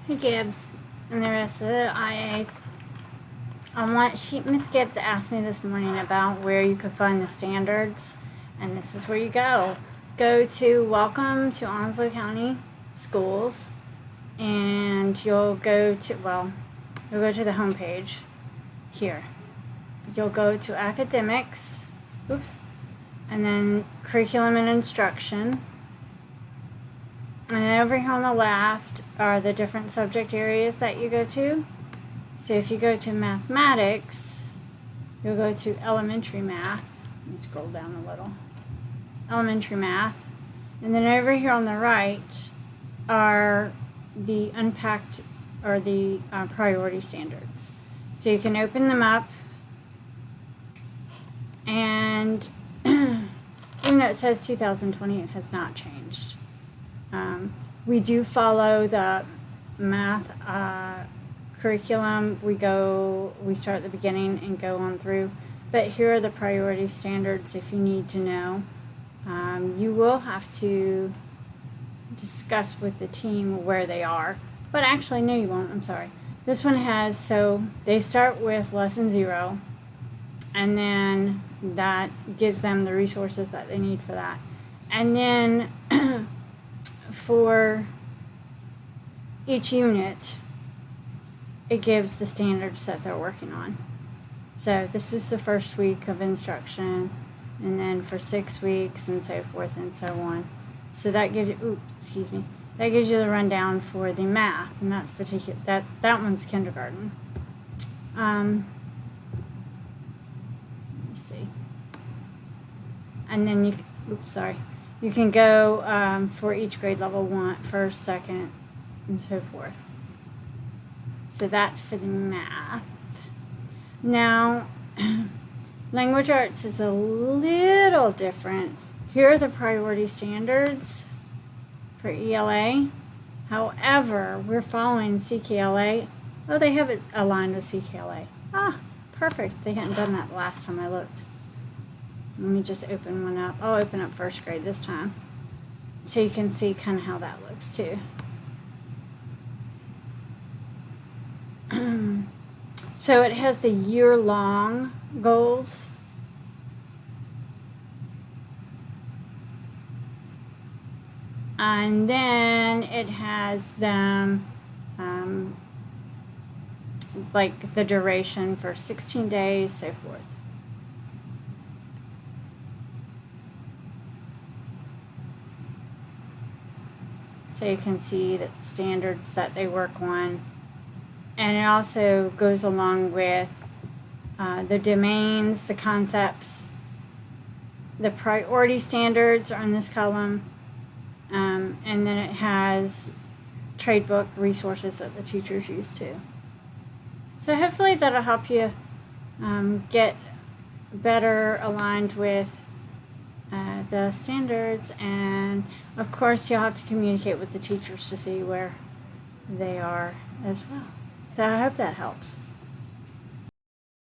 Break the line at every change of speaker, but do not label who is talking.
Hey Gibbs and the rest of the IAs. Miss Gibbs asked me this morning about where you could find the standards, and this is where you go. Go to Welcome to Onslow County Schools, and you'll go to the homepage here. You'll go to academics, and then curriculum and instruction. And over here on the left are the different subject areas that you go to. So if you go to mathematics, you'll go to elementary math. Let me scroll down a little. Elementary math. And then over here on the right are the unpacked or the priority standards. So you can open them up, and even though it says 2020, it has not changed. We do follow the math curriculum. We start at the beginning and go on through. But here are the priority standards if you need to know. You will have to discuss with the team where they are. But actually, no, you won't. I'm sorry. This one has, so they start with lesson 0, and then that gives them the resources that they need for that. And then for each unit, it gives the standards that they're working on. So this is the first week of instruction, and then for 6 weeks and so forth and so on. So that gives you, that gives you the rundown for the math, and that's that one's kindergarten. Let me see. And then you can go for each grade level, 1, 1st, 2nd, and so forth. So that's for the math. Now, language arts is a little different. Here are the priority standards for ELA. However, we're following CKLA. Oh, they have it aligned with CKLA. Ah, perfect. They hadn't done that the last time I looked. Let me just open one up. I'll open up 1st grade this time, so you can see kind of how that looks too. So it has the year-long goals. And then it has them like the duration for 16 days, so forth. So you can see the standards that they work on. And it also goes along with the domains, the concepts. The priority standards are in this column. And then it has trade book resources that the teachers use too. So hopefully that'll help you get better aligned with the standards. And of course you'll have to communicate with the teachers to see where they are as well. So I hope that helps.